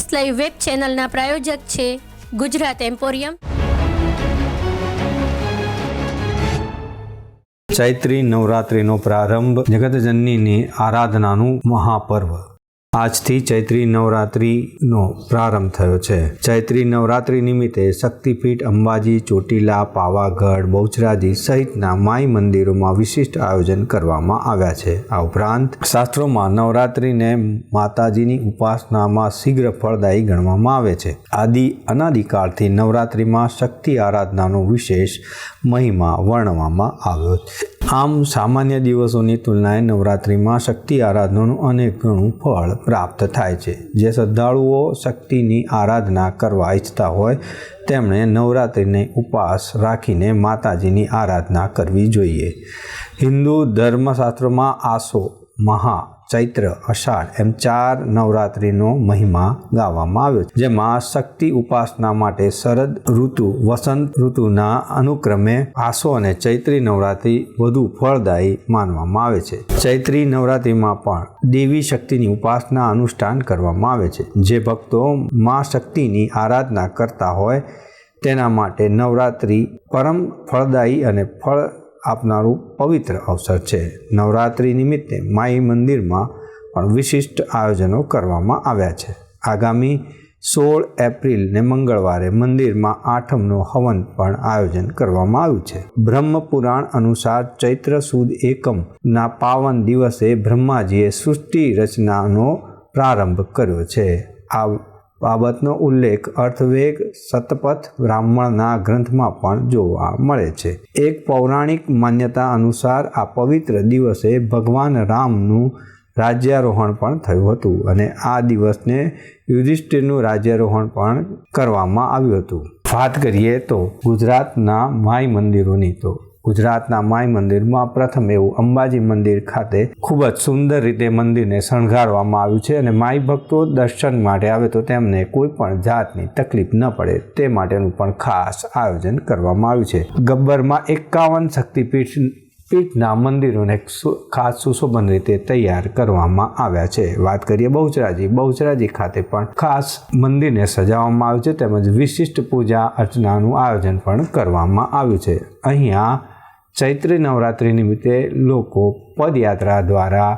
S live web ચેનલના પ્રાયોજક છે Gujarat emporium. ચૈત્રી નવરાત્રિનો પ્રારંભ જગતજનનીની આરાધનાનું મહાપર્વ। આજથી ચૈત્રી નવરાત્રિનો પ્રારંભ થયો છે। ચૈત્રી નવરાત્રિ નિમિત્તે શક્તિપીઠ અંબાજી, ચોટીલા, પાવાગઢ, બહુચરાજી સહિતના માઈ મંદિરોમાં વિશિષ્ટ આયોજન કરવામાં આવ્યા છે। આ ઉપરાંત શાસ્ત્રોમાં નવરાત્રિને માતાજીની ઉપાસનામાં શીઘ્ર ફળદાયી ગણવામાં આવે છે। અનાદિકાળથી નવરાત્રિમાં શક્તિ આરાધનાનો વિશેષ મહિમા વર્ણવવામાં આવ્યો છે। આમ સામાન્ય દિવસોની તુલનાએ નવરાત્રિમાં શક્તિ આરાધનાનું અનેક ગણું ફળ પ્રાપ્ત થાય છે। જે શ્રદ્ધાળુઓ શક્તિની આરાધના કરવા ઈચ્છતા હોય તેમણે નવરાત્રિને ઉપવાસ રાખીને માતાજીની આરાધના કરવી જોઈએ। હિન્દુ ધર્મશાસ્ત્રોમાં આસો, મહા, ચૈત્ર, અષાઢ એમ 4 નવરાત્રિનો મહિમા ગાવામાં આવ્યો છે। જેમાં શક્તિ ઉપાસના માટે શરદ ઋતુ, વસંત ઋતુના અનુક્રમે આસો અને ચૈત્રી નવરાત્રિ વધુ ફળદાયી માનવામાં આવે છે। ચૈત્રી નવરાત્રિમાં પણ દેવી શક્તિની ઉપાસના અનુષ્ઠાન કરવામાં આવે છે। જે ભક્તો મા શક્તિની આરાધના કરતા હોય તેના માટે નવરાત્રિ પરમ ફળદાયી અને ફળ આપનારું પવિત્ર અવસર છે। નવરાત્રિ નિમિત્તે માઈ મંદિરમાં પણ વિશિષ્ટ આયોજનો કરવામાં આવ્યા છે। આગામી 16 એપ્રિલને મંગળવારે મંદિરમાં આઠમનો હવન પણ આયોજન કરવામાં આવ્યું છે। બ્રહ્મ પુરાણ અનુસાર ચૈત્ર સુદ એકમના પાવન દિવસે બ્રહ્માજીએ સૃષ્ટિ રચનાનો પ્રારંભ કર્યો છે। આ બાબતનો ઉલ્લેખ અર્થવેગ શતપથ બ્રાહ્મણના ગ્રંથમાં પણ જોવા મળે છે। એક પૌરાણિક માન્યતા અનુસાર આ પવિત્ર દિવસે ભગવાન રામનું રાજ્યારોહણ પણ થયું હતું અને આ દિવસને યુધિષ્ઠિરનું રાજ્યારોહણ પણ કરવામાં આવ્યું હતું। વાત કરીએ તો ગુજરાતના માઈ મંદિરોની તો ગુજરાતના માઈ મંદિરમાં પ્રથમ એવું અંબાજી મંદિર ખાતે ખૂબ જ સુંદર રીતે મંદિરને શણગારવામાં આવ્યું છે અને માઈ ભક્તો દર્શન માટે આવે તો તેમને કોઈ પણ જાતની તકલીફ ન પડે તે માટેનું પણ ખાસ આયોજન કરવામાં આવ્યું છે। ગબ્બરમાં 51 શક્તિપીઠના મંદિરોને ખાસ સુશોભન રીતે તૈયાર કરવામાં આવ્યા છે। વાત કરીએ બહુચરાજી ખાતે પણ ખાસ મંદિરને સજાવવામાં આવ્યું છે તેમજ વિશિષ્ટ પૂજા અર્ચનાનું આયોજન પણ કરવામાં આવ્યું છે। અહીંયા ચૈત્રી નવરાત્રિ નિમિત્તે લોકો પદયાત્રા દ્વારા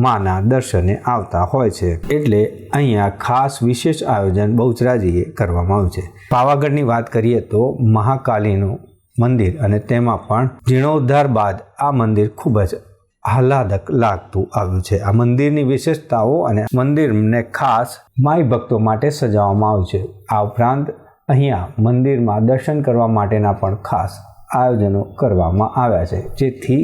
માના દર્શને આવતા હોય છે એટલે અહીંયા ખાસ વિશેષ આયોજન બહુચરાજીએ કરવામાં આવ્યું છે। પાવાગઢની વાત કરીએ તો મહાકાલીનું મંદિર અને તેમાં પણ જીર્ણોદ્ધાર બાદ આ મંદિર ખૂબ જ આહલાદક લાગતું આવ્યું છે। આ મંદિરની વિશેષતાઓ અને મંદિરને ખાસ માઈ ભક્તો માટે સજાવવામાં આવ્યું છે। આ ઉપરાંત અહીંયા મંદિરમાં દર્શન કરવા માટેના પણ ખાસ આયોજનો કરવામાં આવ્યા છે જેથી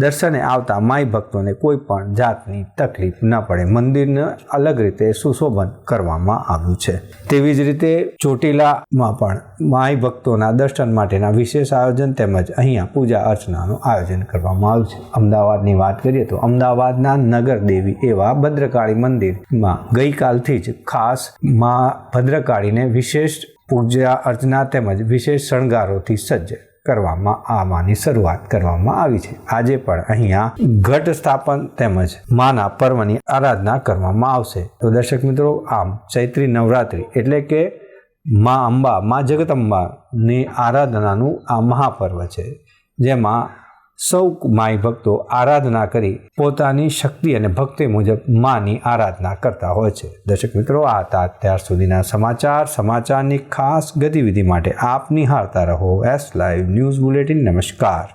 દર્શને આવતા માઈ ભક્તોને કોઈ પણ જાતની તકલીફ ન પડે। મંદિરને અલગ રીતે સુશોભન કરવામાં આવ્યું છે। તેવી જ રીતે ચોટીલામાં પણ માઈ ભક્તોના દર્શન માટેના વિશેષ આયોજન તેમજ અહીંયા પૂજા અર્ચનાનું આયોજન કરવામાં આવ્યું છે। અમદાવાદની વાત કરીએ તો અમદાવાદના નગર દેવી એવા ભદ્રકાળી મંદિરમાં ગઈકાલથી જ ખાસ મા ભદ્રકાળીને વિશેષ પૂજા અર્ચના તેમજ વિશેષ શણગારોથી સજ્જ કરવામાં આમાંની શરૂઆત કરવામાં આવી છે। આજે પણ અહીંયા ઘટ સ્થાપન તેમજ માના પર્વની આરાધના કરવામાં આવશે। તો દર્શક મિત્રો, આમ ચૈત્રી નવરાત્રિ એટલે કે મા અંબા, મા જગદંબાની આરાધનાનું આ મહાપર્વ છે જેમાં સૌ માઈ ભક્તો આરાધના કરી પોતાની શક્તિ અને ભક્તિ મુજબ માની આરાધના કરતા હોય છે। દર્શક મિત્રો, આ હતા અત્યાર સુધીના સમાચારની ખાસ ગતિવિધિ માટે આપ નિહાળતા રહો એસ લાઈવ ન્યૂઝ બુલેટિન। નમસ્કાર।